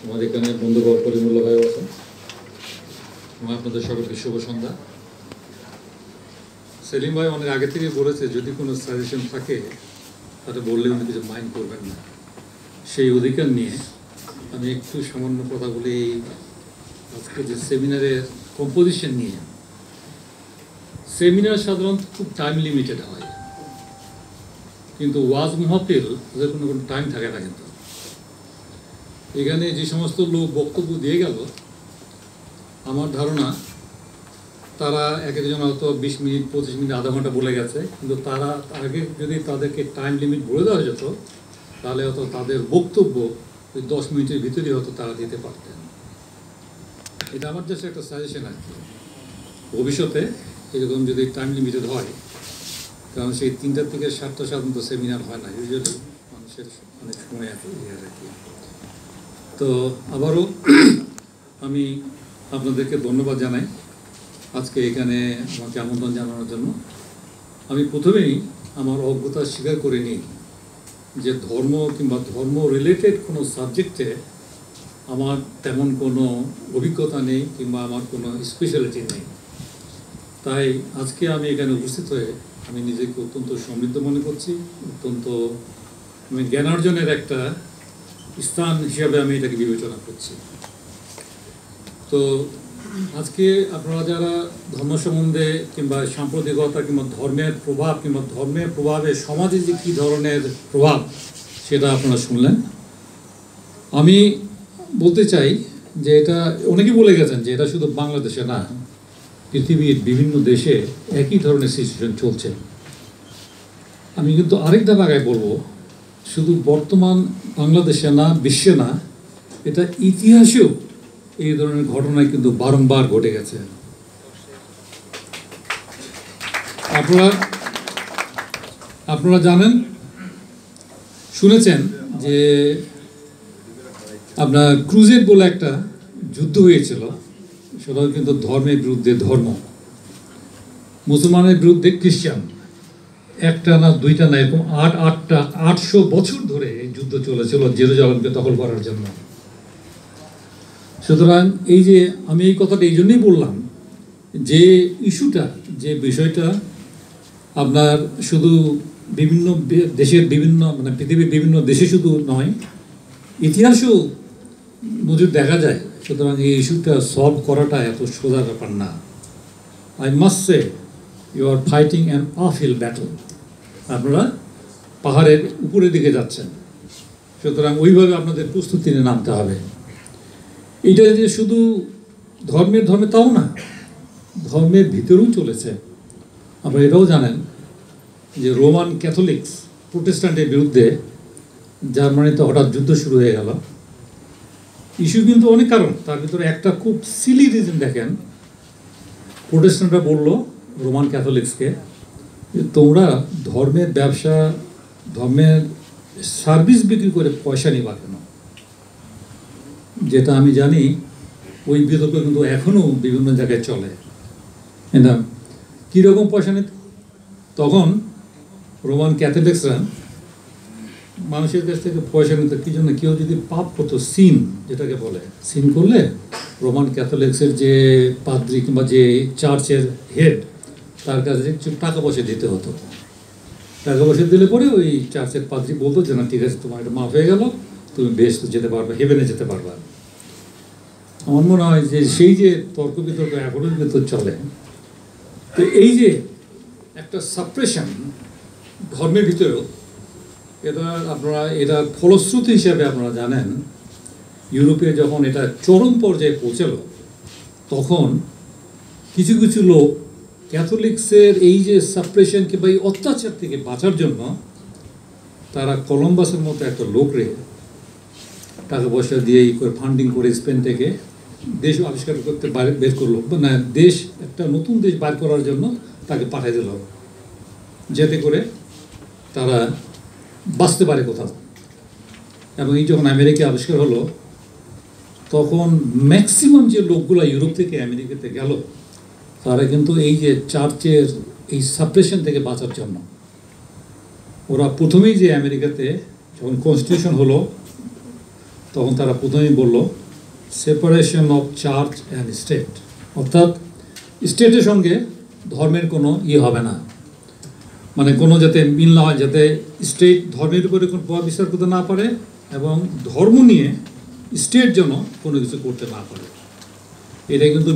আমাদের এখানে বন্ধুবর পরিমূল্য ভাইও আছেন। আমি আপনাদের সকলকে শুভ সন্ধ্যা। সেলিম ভাই অনেক আগে থেকে বলেছে যদি কোনো সাজেশন থাকে তাহলে বললে উনি কিছু মাইন্ড করবেন না। সেই অধিকার নিয়ে আমি একটু সামান্য কথা বলি। আজকে যে সেমিনারের কম্পোজিশন নিয়ে, সেমিনার সাধারণত খুব টাইম লিমিটেড হয়, কিন্তু ওয়াজ মাহফিল ওদের কোনো টাইম থাকে না। কিন্তু এখানে যে সমস্ত লোক বক্তব্য দিয়ে গেল, আমার ধারণা তারা এক একজন হয়তো 20 মিনিট 25 মিনিট আধা ঘন্টা বলে গেছে, কিন্তু তারা আগে যদি তাদেরকে টাইম লিমিট বলে দেওয়া যেত তাহলে হয়তো তাদের বক্তব্য ওই 10 মিনিটের ভিতরেই হয়তো তারা দিতে পারতেন। এটা আমার জাস্ট একটা সাজেশন আর কি। ভবিষ্যতে এরকম যদি টাইম লিমিটেড হয়, কারণ সেই 3টা থেকে 7টা সাধারণত সেমিনার হয় না, ইউজুয়ালি মানুষের অনেক সময় আর কি। তো আবারও আমি আপনাদেরকে ধন্যবাদ জানাই আজকে এখানে আমাকে আমন্ত্রণ জানানোর জন্য। আমি প্রথমেই আমার অজ্ঞতা স্বীকার করে নিই যে ধর্ম কিংবা ধর্ম রিলেটেড কোনো সাবজেক্টে আমার তেমন কোনো অভিজ্ঞতা নেই কিংবা আমার কোনো স্পেশালিটি নেই। তাই আজকে আমি এখানে উপস্থিত হয়ে আমি নিজেকে অত্যন্ত সমৃদ্ধ মনে করছি, অত্যন্ত আমি জ্ঞানার্জনের একটা স্থান হিসাবে আমি এটাকে বিবেচনা করছি। তো আজকে আপনারা যারা ধর্ম সম্বন্ধে কিংবা সাম্প্রদায়িকতা কিংবা ধর্মের প্রভাব কিংবা ধর্মের প্রভাবে সমাজে যে কী ধরনের প্রভাব সেটা আপনারা শুনলেন। আমি বলতে চাই যে এটা অনেকেই বলে গেছেন যে এটা শুধু বাংলাদেশে না, পৃথিবীর বিভিন্ন দেশে একই ধরনের সিচুয়েশন চলছে। আমি কিন্তু আরেক ধাপ আগায় বলবো, শুধু বর্তমান বাংলাদেশে না, বিশ্বে না, এটা ইতিহাসেও এই ধরনের ঘটনা কিন্তু বারংবার ঘটে গেছে। আপনারা জানেন, শুনেছেন যে আপনার ক্রুজেড বলে একটা যুদ্ধ হয়েছিল। সেটাও কিন্তু ধর্মের বিরুদ্ধে ধর্ম, মুসলমানের বিরুদ্ধে খ্রিস্টান, একটা না দুইটা না, এরকম 800 বছর ধরে এই যুদ্ধ চলেছিল জেরুজালেমকে দখল করার জন্য। সুতরাং এই যে আমি এই কথাটা এই জন্যই বললাম যে ইস্যুটা, যে বিষয়টা আপনার শুধু বিভিন্ন দেশের বিভিন্ন মানে পৃথিবীর বিভিন্ন দেশে শুধু নয়, ইতিহাসেও নজির দেখা যায়। সুতরাং এই ইস্যুটা সলভ করাটা এত সোজা ব্যাপার না। I must say you are fighting an uphill battle. আপনারা পাহাড়ের উপরের দিকে যাচ্ছেন, সুতরাং ওইভাবে আপনাদের প্রস্তুতি নিয়ে নামতে হবে। এটা যে শুধু ধর্মে তাও না, ধর্মের ভিতরেও চলেছে। আপনারা এটাও জানেন যে রোমান ক্যাথলিক্স প্রোটেস্ট্যান্টের বিরুদ্ধে জার্মানিতে হঠাৎ যুদ্ধ শুরু হয়ে গেল। ইস্যু কিন্তু অনেক কারণ, তার ভিতরে একটা খুব সিলি রিজন দেখেন। প্রোটেস্ট্যান্টরা বলল রোমান ক্যাথলিক্সকে যে তোমরা ধর্মের ব্যবসা, ধর্মের সার্ভিস বিক্রি করে পয়সা নিবা কেন? যেটা আমি জানি ওই বিতর্ক কিন্তু এখনও বিভিন্ন জায়গায় চলে। এটা কীরকম পয়সা নিত? তখন রোমান ক্যাথলিক্সরা মানুষের কাছ থেকে পয়সা নিত কী জন্য? কেউ যদি পাপ করতো, সিন যেটাকে বলে, সিন করলে রোমান ক্যাথলিক্সের যে পাদ্রী কিংবা যে চার্চের হেড, তার কাছে কিছু টাকা পয়সা দিতে হতো। টাকা পয়সা দিলে পরে ওই চার্চের পাদ্রী বলতো যে না ঠিক আছে, তোমার এটা মাফ হয়ে গেল, তুমি বেশ যেতে পারবে, হেভেনে যেতে পারবে। আমার মনে হয় যে সেই যে তর্ক বিতর্ক এখনও কিন্তু চলে। তো এই যে একটা সাপ্রেশন ধর্মের ভিতরেও, এটা ফলশ্রুতি হিসাবে আপনারা জানেন ইউরোপে যখন এটা চরম পর্যায়ে পৌঁছল, তখন কিছু কিছু লোক ক্যাথলিক্সের এই যে সাপ্রেশন কিংবা এই অত্যাচার থেকে বাঁচার জন্য তারা কলম্বাসের মতো একটা লোকরে টাকা পয়সা দিয়ে ফান্ডিং করে স্পেন থেকে দেশ আবিষ্কার করতে বের করলো, না দেশ একটা নতুন দেশ বার করার জন্য তাকে পাঠিয়ে দিল, যাতে করে তারা বাঁচতে পারে কোথাও। এবং এই যখন আমেরিকা আবিষ্কার হলো, তখন ম্যাক্সিমাম যে লোকগুলো ইউরোপ থেকে আমেরিকাতে গেল, তারা কিন্তু এই যে চার্চের এই সাপ্রেশন থেকে বাঁচার জন্য ওরা প্রথমেই যে আমেরিকাতে যখন কনস্টিটিউশন হলো তখন তারা প্রথমেই বলল separation of church and state, অর্থাৎ স্টেটের সঙ্গে ধর্মের কোনো হবে না, মানে কোনো যাতে মিল না হয়, যাতে স্টেট ধর্মের উপরে কোনো প্রভাব বিস্তার করতে না পারে এবং ধর্ম নিয়ে স্টেট যেন কোনো কিছু করতে না পারে। এটা কিন্তু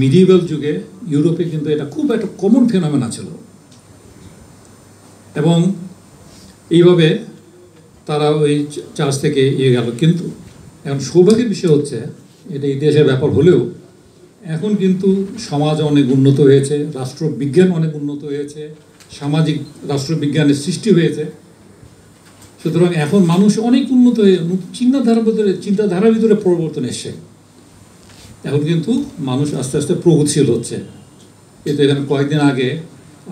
মিডিয়েভাল যুগে ইউরোপে কিন্তু এটা খুব একটা কমন ফেনোমেনা ছিল এবং এইভাবে তারা ওই চার্চ থেকে গেল। কিন্তু এখন সৌভাগ্যের বিষয় হচ্ছে, এটা ইতিহাসের ব্যাপার হলেও এখন কিন্তু সমাজ অনেক উন্নত হয়েছে, রাষ্ট্রবিজ্ঞান অনেক উন্নত হয়েছে, সামাজিক রাষ্ট্রবিজ্ঞানের সৃষ্টি হয়েছে। সুতরাং এখন মানুষ অনেক উন্নত হয়ে চিন্তাধারার ভিতরে পরিবর্তন এসছে। এখন কিন্তু মানুষ আস্তে আস্তে প্রগতিশীল হচ্ছে। কিন্তু এখানে কয়েকদিন আগে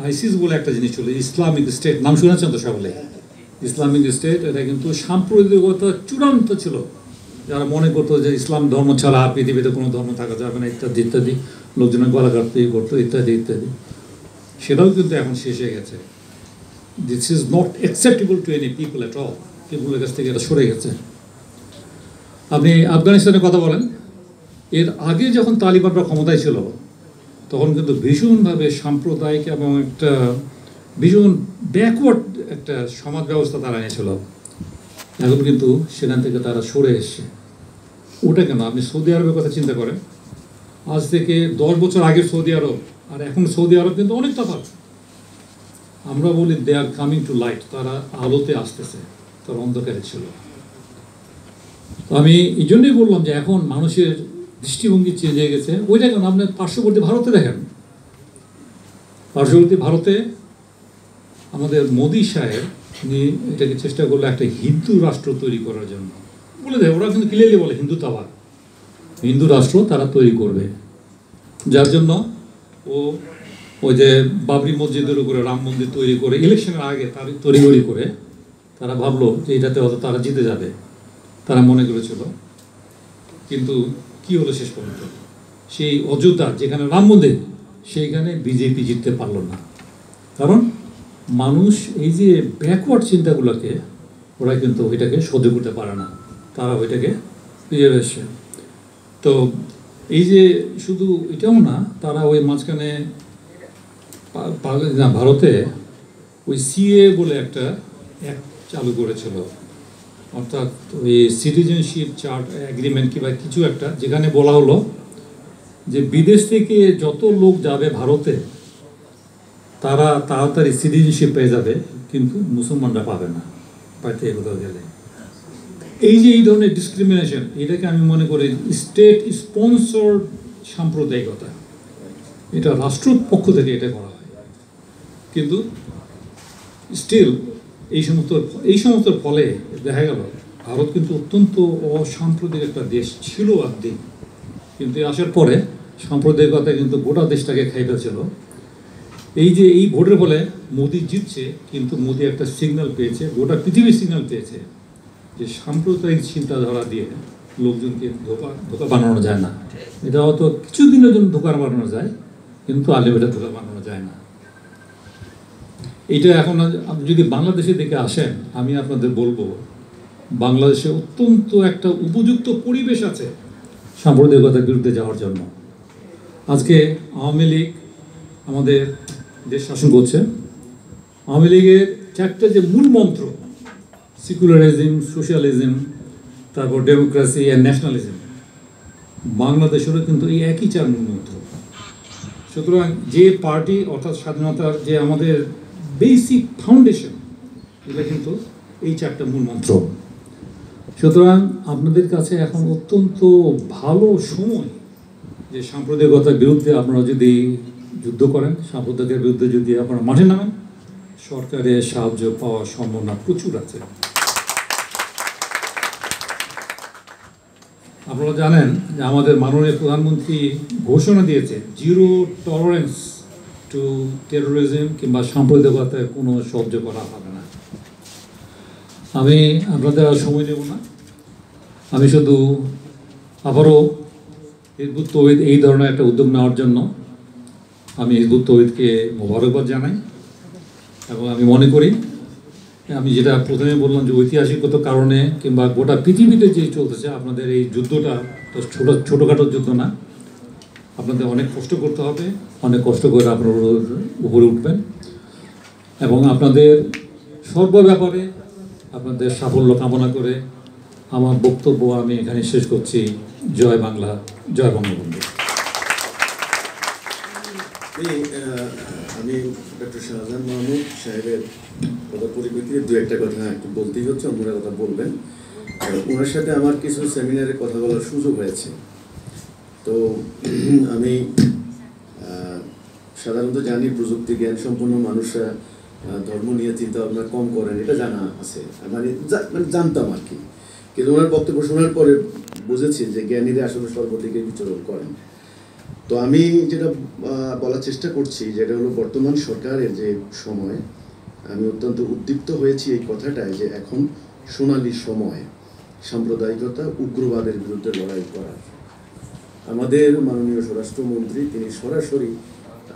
আইসিস বলে একটা জিনিস ছিল, ইসলামিক স্টেট, নাম শুনেছেন তো সকলে? ইসলামিক স্টেট, এটা কিন্তু সাম্প্রদায়িকতা চূড়ান্ত ছিল। যারা মনে করতো যে ইসলাম ধর্ম ছাড়া পৃথিবীতে কোনো ধর্ম থাকা যাবে না ইত্যাদি ইত্যাদি, লোকজনের গলা কাটতে করতো ইত্যাদি ইত্যাদি, সেটাও কিন্তু এখন শেষ হয়ে গেছে। This is not acceptable to any people at all. পিপলের কাছ থেকে এটা সরে গেছে। আপনি আফগানিস্তানের কথা বলেন, এর আগে যখন তালিবানরা ক্ষমতায় ছিল তখন কিন্তু ভীষণভাবে সাম্প্রদায়িক এবং একটা ভীষণ ব্যাকওয়ার্ড একটা সমাজ ব্যবস্থা তারা এনেছিল। এখন কিন্তু সেখান থেকে তারা সরে এসছে। ওটা কেন? আপনি সৌদি আরবের কথা চিন্তা করেন, আজ থেকে 10 বছর আগের সৌদি আরব আর এখন সৌদি আরব কিন্তু অনেক তফাৎ। আমরা বলি দে আর কামিং টু লাইট, তারা আলোতে আসতেছে, তারা অন্ধকারে ছিল। আমি এই জন্যই বললাম যে এখন মানুষের দৃষ্টিভঙ্গি চেঞ্জ হয়ে গেছে। ওইটা কেন? আপনার পার্শ্ববর্তী ভারতে দেখেন, পার্শ্ববর্তী ভারতে আমাদের মোদি সাহেব উনি এটাকে চেষ্টা করলো একটা হিন্দু রাষ্ট্র তৈরি করার জন্য। বলে দেয়, ওরা কিন্তু ক্লিয়ারলি বলে হিন্দুত্ববাদ, হিন্দু রাষ্ট্র তারা তৈরি করবে। যার জন্য ওই যে বাবরি মসজিদের উপরে রাম মন্দির তৈরি করে ইলেকশনের আগে তার তৈরি করে তারা ভাবলো যে এটাতে হয়তো তারা জিতে যাবে, তারা মনে করেছিল। কিন্তু কি হলো শেষ পর্যন্ত? সেই অযোধ্যা যেখানে রাম মন্দির, সেইখানে বিজেপি জিততে পারলো না। কারণ মানুষ এই যে ব্যাকওয়ার্ড চিন্তাগুলোকে ওরা কিন্তু ওইটাকে সহ্য করতে পারে না, তারা ওইটাকে ফিরে এসে। তো এই যে শুধু এটাও না, তারা ওই মাঝখানে ভারতে ওই সিএ বলে একটা অ্যাক্ট চালু করেছিল, অর্থাৎ ওই সিটিজেনশিপ চার্ট এগ্রিমেন্ট কিংবা কিছু একটা, যেখানে বলা হলো যে বিদেশ থেকে যত লোক যাবে ভারতে তারা তাড়াতাড়ি সিটিজেনশিপ পেয়ে যাবে, কিন্তু মুসলমানরা পাবে না বাড়িতে কোথাও গেলে। এই যে এই ধরনের ডিসক্রিমিনেশন, এটাকে আমি মনে করি স্টেট স্পন্সর্ড সাম্প্রদায়িকতা। এটা রাষ্ট্রের পক্ষ থেকে এটা করা হয়, কিন্তু স্টিল এই সমস্ত ফলে দেখা গেল ভারত কিন্তু অত্যন্ত অসাম্প্রদায়িক একটা দেশ ছিল একদিন, কিন্তু আসার পরে সাম্প্রদায়িকতা কিন্তু গোটা দেশটাকে খাই ফেলছিল। এই যে এই ভোটের ফলে মোদি জিতছে, কিন্তু মোদি একটা সিগন্যাল পেয়েছে, গোটা পৃথিবীর সিগন্যাল পেয়েছে যে সাম্প্রদায়িক চিন্তাধারা দিয়ে লোকজনকে ধোকা বানানো যায় না। এটা হয়তো কিছুদিনের জন্য ধোকা বানানো যায়, কিন্তু আলটিমেটলি ধোকা বানানো যায় না। এইটা এখন আপনি যদি বাংলাদেশে দেখে আসেন, আমি আপনাদের বলবো বাংলাদেশে অত্যন্ত একটা উপযুক্ত পরিবেশ আছে সাম্প্রদায়িকতার বিরুদ্ধে যাওয়ার জন্য। আজকে আওয়ামী লীগ আমাদের দেশ শাসন করছে। আওয়ামী লীগের চারটা যে মূল মন্ত্র, সেকুলারিজম, সোশ্যালিজম, তারপর ডেমোক্রেসি অ্যান্ড ন্যাশনালিজম, বাংলাদেশেরও কিন্তু এই একই চার মূল মন্ত্র। সুতরাং যে পার্টি অর্থাৎ স্বাধীনতার যে আমাদের বেসিক ফাউন্ডেশন, এটা কিন্তু এই চারটা মূল মন্ত্র। সুতরাং আপনাদের কাছে এখন অত্যন্ত ভালো সময় যে সাম্প্রদায়িকতার বিরুদ্ধে আপনারা যদি যুদ্ধ করেন, সাম্প্রদায়িকের বিরুদ্ধে যদি আপনারা মাঠে নামেন, সরকারের সাহায্য পাওয়ার সম্ভাবনা প্রচুর আছে। আপনারা জানেন যে আমাদের মাননীয় প্রধানমন্ত্রী ঘোষণা দিয়েছে জিরো টলারেন্স টু টেরোরিজম কিংবা সাম্প্রদায়িকতায় কোনো সহ্য করা হবে না। আমি আপনাদের আর সময় নেব না, আমি শুধু আবারও হিজবুত তৌহিদ এই ধরনের একটা উদ্যোগ নেওয়ার জন্য আমি হিজবুত তৌহিদকে মোবারকবাদ জানাই এবং আমি মনে করি আমি যেটা প্রথমে বললাম যে ঐতিহাসিকগত কারণে কিংবা গোটা পৃথিবীতে যে চলতেছে, আপনাদের এই যুদ্ধটা তো ছোটোখাটো যুদ্ধ না, আপনাদের অনেক কষ্ট করতে হবে, অনেক কষ্ট করে আপনারা উপরে উঠবেন এবং আপনাদের সর্ব ব্যাপারে আপনাদের সাফল্য কামনা করে আমার বক্তব্য আমি এখানে শেষ করছি। জয় বাংলা, জয় বঙ্গবন্ধু। আমি ডক্টর শাহজাহান মাহমুদ সাহেবের কথা পরিপ্রেক্ষিতে দু একটা কথা একটু বলতেই হচ্ছে, অন্যরা কথা বলবেন। ওনার সাথে আমার কিছু সেমিনারে কথা বলার সুযোগ হয়েছে। তো আমি সাধারণত জানি প্রযুক্তি জ্ঞান সম্পন্ন মানুষরা ধর্ম নিয়ে চিন্তা ভাবনা কম করেন, এটা জানা আছে, মানে জানতাম আর কি। কিন্তু ওনার বক্তব্য শোনার পরে বুঝেছি যে জ্ঞানীরা আসলে সর্বদিকে বিচরণ করেন। তো আমি যেটা বলার চেষ্টা করছি যেটা হলো বর্তমান সরকারের যে সময়, আমি অত্যন্ত উদ্দীপ্ত হয়েছি এই কথাটায় যে এখন সোনালী সময় সাম্প্রদায়িকতা উগ্রবাদের বিরুদ্ধে লড়াই করার। আমাদের মাননীয় স্বরাষ্ট্রমন্ত্রী তিনি সরাসরি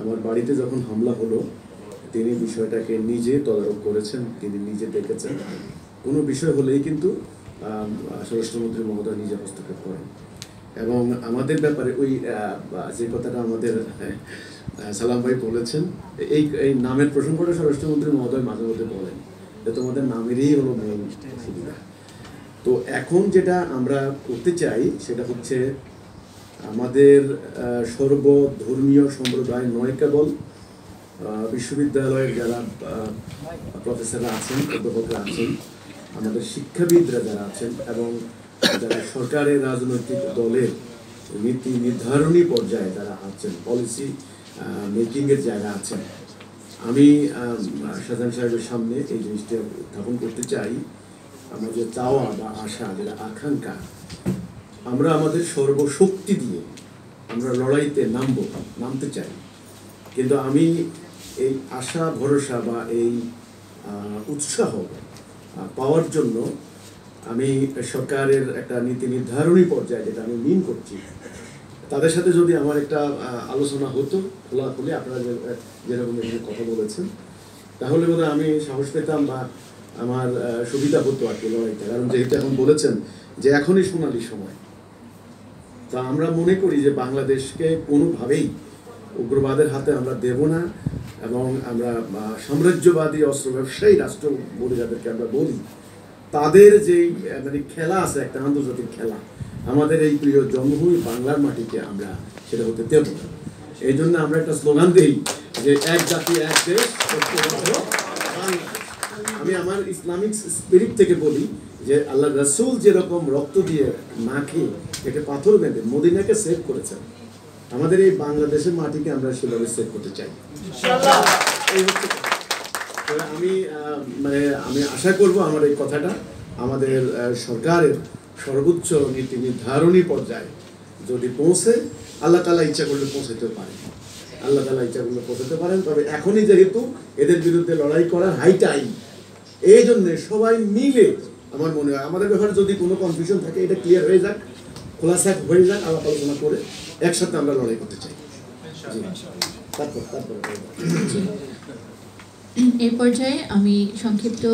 আমার বাড়িতে যখন হামলা হলো তিনি বিষয়টাকে নিজে তদারক করেছেন, তিনি নিজে দেখেছেন। কোনো বিষয় হলেই কিন্তু স্বরাষ্ট্রমন্ত্রী মহোদয় নিজে হস্তক্ষেপ করেন। এবং আমাদের ব্যাপারে ওই যে কথাটা আমাদের সালাম ভাই বলেছেন, এই নামের প্রসঙ্গটা স্বরাষ্ট্রমন্ত্রী মহোদয় মাঝে মধ্যে বলেন যে তোমাদের নামেরই হলো মেইন সুবিধা। তো এখন যেটা আমরা করতে চাই সেটা হচ্ছে আমাদের সর্বধর্মীয় সম্প্রদায় নয়, কেবল বিশ্ববিদ্যালয়ের যারা প্রফেসররা আছেন, অধ্যাপকরা আছেন, আমাদের শিক্ষাবিদরা যারা আছেন এবং যারা সরকারের রাজনৈতিক দলের নীতি নির্ধারণী পর্যায়ে যারা আছেন, পলিসি মেকিংয়ের যারা আছেন, আমি শাহজাহান সাহেবের সামনে এই জিনিসটা উত্থাপন করতে চাই। আমাদের চাওয়া বা আশা, যেটা আকাঙ্ক্ষা, আমরা আমাদের সর্বশক্তি দিয়ে আমরা লড়াইতে নামতে চাই। কিন্তু আমি এই আশা ভরসা বা এই উৎসাহ পাওয়ার জন্য আমি সরকারের একটা নীতি নির্ধারণী পর্যায়ে, যেটা আমি মিন করছি, তাদের সাথে যদি আমার একটা আলোচনা হতো খোলাখুলি, আপনারা যেরকম এখানে কথা বলেছেন, তাহলে বোধহয় আমি সাহস পেতাম বা আমার সুবিধা হতো আর কি লড়াইটা। কারণ যেহেতু এখন বলেছেন যে এখনই সোনালী সময়, তা আমরা মনে করি যে বাংলাদেশকে কোনোভাবেই উগ্রবাদের হাতে আমরা দেব না। এবং আমরা সাম্রাজ্যবাদী অস্ত্র ব্যবসায়ী রাষ্ট্র বলে যাদেরকে আমরা বলি, তাদের যেই মানে খেলা আছে, একটা আন্তর্জাতিক খেলা, আমাদের এই প্রিয় জন্মভূমি বাংলার মাটিকে আমরা সেটা হতে দেব না। এই জন্য আমরা একটা স্লোগান দিই যে এক জাতি এক দেশ। আমি আমার ইসলামিক স্পিরিট থেকে বলি যে আল্লাহ রাসূল যেরকম রক্ত দিয়ে না খেয়ে একে পাথর বেঁধে মদিনাকে সেভ করেছেন, আমাদের এই বাংলাদেশের মাটিকে আমরা সেভাবে সেভ করতে চাই। আমি আশা করব আমার এই কথাটা আমাদের সরকারের সর্বোচ্চ নীতি নির্ধারণী পর্যায়ে যদি পৌঁছে, আল্লাহ তাআলা ইচ্ছা করলে পৌঁছাতে পারেন, আল্লাহ তাআলা ইচ্ছা করলে পৌঁছাতে পারেন। তবে এখনই যেহেতু এদের বিরুদ্ধে লড়াই করার হাই টাইম, এই জন্য সবাই মিলে, আমার মনে হয় আমাদের ব্যাপারে যদি কোনো কনফিউশন থাকে এটা ক্লিয়ার হয়ে যাক, খোলাসা হয়ে যাক, আলাপ আলোচনা করে একসাথে আমরা লড়াই করতে চাই। এই পর্যায়ে আমি সংক্ষিপ্ত